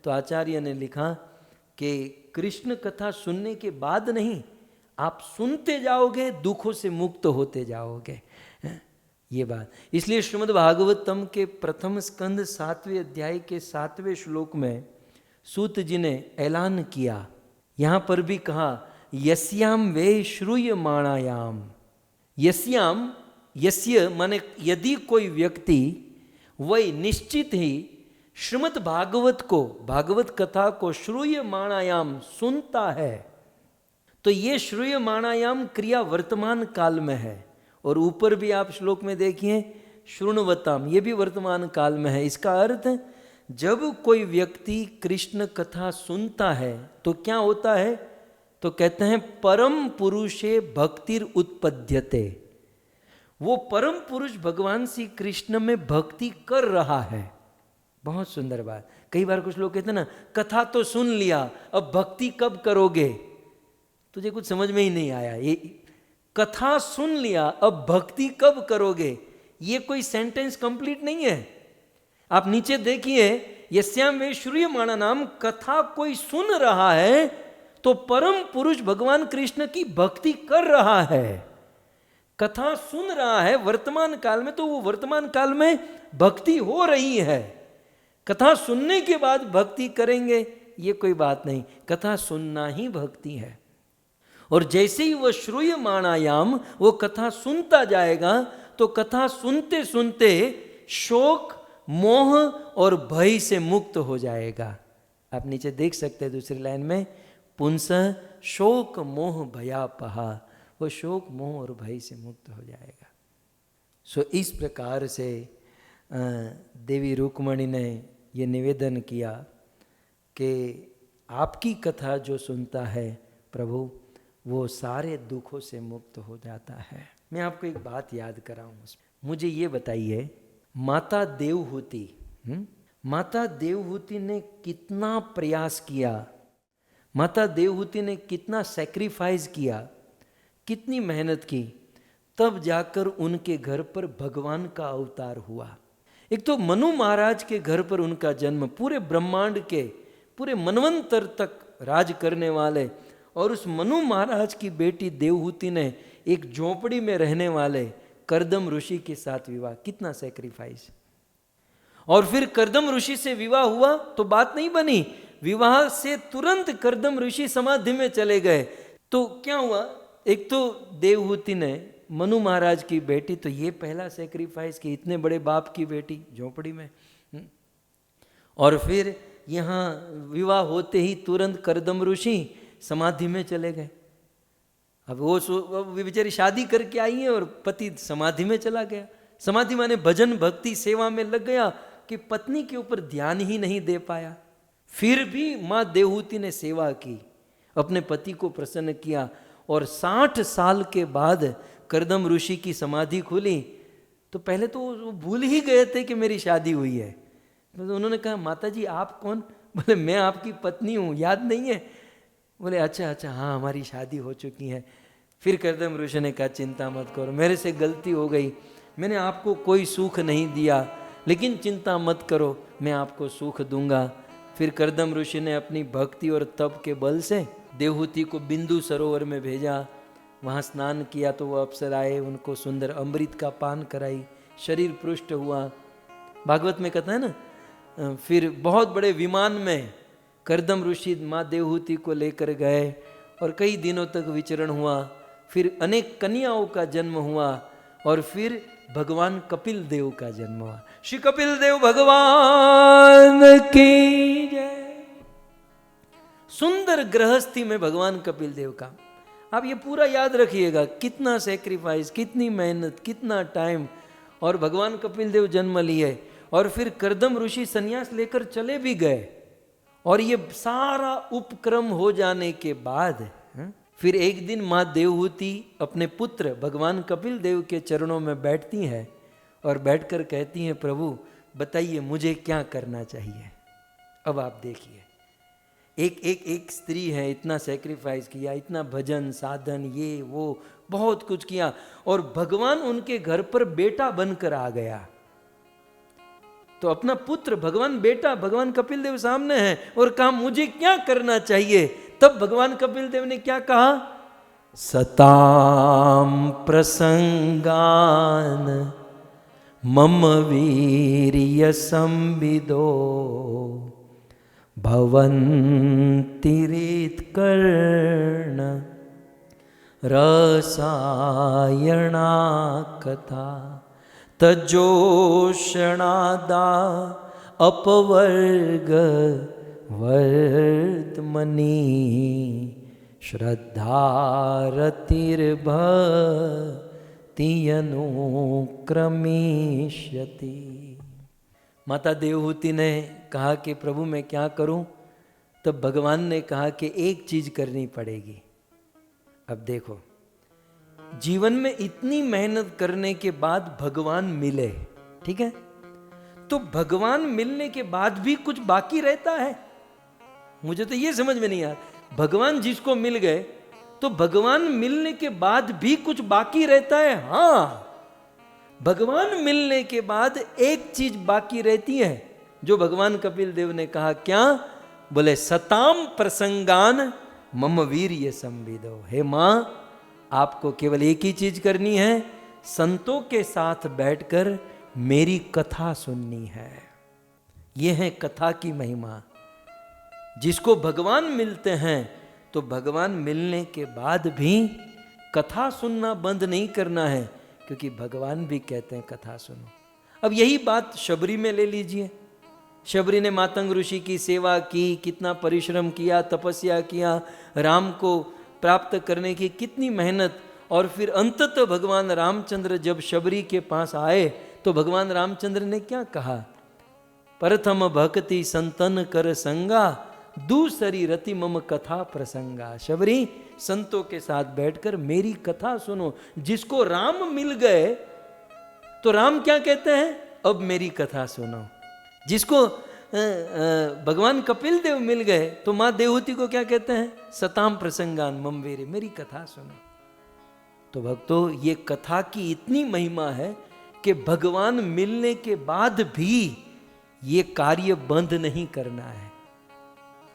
तो आचार्य ने लिखा कि कृष्ण कथा सुनने के बाद नहीं, आप सुनते जाओगे दुखों से मुक्त होते जाओगे। ये बात इसलिए श्रीमद् भागवतम के प्रथम स्कंद 7वें अध्याय के 7वें श्लोक में सूत जी ने ऐलान किया, यहां पर भी कहा यस्याम वे श्रूयमाणायाम। यस्याम, यस्य माने यदि कोई व्यक्ति वही निश्चित ही श्रीमद् भागवत को, भागवत कथा को श्रूयमाणायाम सुनता है, तो ये श्रूयमाणायाम क्रिया वर्तमान काल में है। और ऊपर भी आप श्लोक में देखिए शृण्वताम, ये भी वर्तमान काल में है। इसका अर्थ जब कोई व्यक्ति कृष्ण कथा सुनता है तो क्या होता है, तो कहते हैं परम पुरुषे भक्तिर उत्पद्यते। वो परम पुरुष भगवान श्री कृष्ण में भक्ति कर रहा है। बहुत सुंदर बात। कई बार कुछ लोग कहते हैं ना, कथा तो सुन लिया, अब भक्ति कब करोगे? तुझे कुछ समझ में ही नहीं आया। ये कथा सुन लिया, अब भक्ति कब करोगे, ये कोई सेंटेंस कंप्लीट नहीं है। आप नीचे देखिए, यस्याम वे श्रूयमाणा नाम, कथा कोई सुन रहा है तो परम पुरुष भगवान कृष्ण की भक्ति कर रहा है। कथा सुन रहा है वर्तमान काल में, तो वो वर्तमान काल में भक्ति हो रही है। कथा सुनने के बाद भक्ति करेंगे ये कोई बात नहीं, कथा सुनना ही भक्ति है। और जैसे ही वह श्रूयमाणायाम, वो कथा सुनता जाएगा, तो कथा सुनते सुनते शोक, मोह और भय से मुक्त हो जाएगा। आप नीचे देख सकते हैं दूसरी लाइन में, पुंसः शोक मोह भयापहा, वो शोक मोह और भय से मुक्त हो जाएगा। सो इस प्रकार से देवी रुक्मणी ने ये निवेदन किया कि आपकी कथा जो सुनता है प्रभु, वो सारे दुखों से मुक्त हो जाता है। मैं आपको एक बात याद कराऊं, मुझे ये बताइए, माता देवहूति, माता देवहूति ने कितना प्रयास किया, माता देवहूति ने कितना सैक्रिफाइस किया, कितनी मेहनत की, तब जाकर उनके घर पर भगवान का अवतार हुआ। एक तो मनु महाराज के घर पर उनका जन्म, पूरे ब्रह्मांड के, पूरे मनवंतर तक राज करने वाले, और उस मनु महाराज की बेटी देवहूति ने एक झोपड़ी में रहने वाले कर्दम ऋषि के साथ विवाह, कितना सैक्रिफाइस। और फिर कर्दम ऋषि से विवाह हुआ तो बात नहीं बनी, विवाह से तुरंत कर्दम ऋषि समाधि में चले गए। तो क्या हुआ, एक तो देवहूति ने, मनु महाराज की बेटी, तो ये पहला सैक्रिफाइस कि इतने बड़े बाप की बेटी झोपड़ी में, और फिर यहाँ विवाह होते ही तुरंत कर्दम ऋषि समाधि में चले गए। अब वो बेचारी शादी करके आई है और पति समाधि में चला गया। समाधि माने भजन भक्ति सेवा में लग गया कि पत्नी के ऊपर ध्यान ही नहीं दे पाया। फिर भी माँ देवहूति ने सेवा की, अपने पति को प्रसन्न किया, और 60 साल के बाद कर्दम ऋषि की समाधि खुली। तो पहले तो वो भूल ही गए थे कि मेरी शादी हुई है। तो उन्होंने कहा, माता जी आप कौन? बोले मैं आपकी पत्नी हूँ, याद नहीं है? बोले अच्छा अच्छा, हाँ हमारी शादी हो चुकी है। फिर कर्दम ऋषि ने कहा, चिंता मत करो, मेरे से गलती हो गई, मैंने आपको कोई सुख नहीं दिया, लेकिन चिंता मत करो, मैं आपको सुख दूंगा। फिर कर्दम ऋषि ने अपनी भक्ति और तप के बल से देवहूति को बिंदु सरोवर में भेजा, वहाँ स्नान किया तो वो अप्सराएं उनको सुंदर अमृत का पान कराई, शरीर पुष्ट हुआ। भागवत में कहता है ना, फिर बहुत बड़े विमान में कर्दम ऋषि माँ देवहूति को लेकर गए और कई दिनों तक विचरण हुआ। फिर अनेक कन्याओं का जन्म हुआ, और फिर भगवान कपिल देव का जन्म हुआ। श्री कपिल देव भगवान की जय। सुंदर गृहस्थी में भगवान कपिल देव का, आप ये पूरा याद रखिएगा, कितना सेक्रीफाइस, कितनी मेहनत, कितना टाइम, और भगवान कपिल देव जन्म लिए। और फिर कर्दम ऋषि संन्यास लेकर चले भी गए, और ये सारा उपक्रम हो जाने के बाद फिर एक दिन माँ देवहूति अपने पुत्र भगवान कपिल देव के चरणों में बैठती हैं और बैठकर कहती हैं, प्रभु बताइए मुझे क्या करना चाहिए। अब आप देखिए, एक स्त्री है, इतना सेक्रीफाइस किया, इतना भजन साधन ये वो बहुत कुछ किया, और भगवान उनके घर पर बेटा बनकर आ गया। तो अपना पुत्र भगवान बेटा भगवान कपिल देव सामने है और कहा मुझे क्या करना चाहिए, तब भगवान कपिल देव ने क्या कहा, सताम प्रसंगान मम वीर्य संविदो भवन्तिरित्कर्ण रसायणा कथा तजोषणादा अपवर्ग वर्तमनी श्रद्धारतिर्भक्तियनुक्रमिष्यति। माता देवहूति ने कहा कि प्रभु मैं क्या करूं, तब भगवान ने कहा कि एक चीज करनी पड़ेगी। अब देखो, जीवन में इतनी मेहनत करने के बाद भगवान मिले, ठीक है, तो भगवान मिलने के बाद भी कुछ बाकी रहता है। मुझे तो ये समझ में नहीं आया, भगवान जिसको मिल गए तो भगवान मिलने के बाद भी कुछ बाकी रहता है। हाँ, भगवान मिलने के बाद एक चीज बाकी रहती है, जो भगवान कपिल देव ने कहा, क्या बोले, सताम प्रसंगान मम वीर्य संविदो। हे मां, आपको केवल एक ही चीज करनी है, संतों के साथ बैठकर मेरी कथा सुननी है। यह है कथा की महिमा। जिसको भगवान मिलते हैं तो भगवान मिलने के बाद भी कथा सुनना बंद नहीं करना है, क्योंकि भगवान भी कहते हैं कथा सुनो। अब यही बात शबरी में ले लीजिए। शबरी ने मातंग ऋषि की सेवा की, कितना परिश्रम किया, तपस्या किया, राम को प्राप्त करने की कितनी मेहनत, और फिर अंततः भगवान रामचंद्र जब शबरी के पास आए तो भगवान रामचंद्र ने क्या कहा, प्रथम भक्ति संतन कर संगा दूसरी रति मम कथा प्रसंगा। शबरी, संतों के साथ बैठकर मेरी कथा सुनो। जिसको राम मिल गए तो राम क्या कहते हैं, अब मेरी कथा सुनो। जिसको भगवान कपिल देव मिल गए तो माँ देवहूति को क्या कहते हैं, सताम प्रसंगान मम वीर्य, मेरी कथा सुनो। तो भक्तों, ये कथा की इतनी महिमा है कि भगवान मिलने के बाद भी ये कार्य बंद नहीं करना है।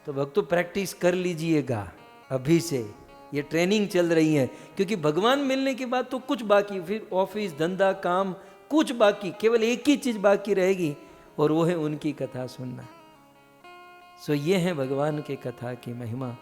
तो भक्तों, प्रैक्टिस कर लीजिएगा अभी से, ये ट्रेनिंग चल रही है, क्योंकि भगवान मिलने के बाद तो कुछ बाकी, फिर ऑफिस धंधा काम कुछ बाकी, केवल एक ही चीज बाकी रहेगी, और वो है उनकी कथा सुनना। सो ये है भगवान के कथा की महिमा।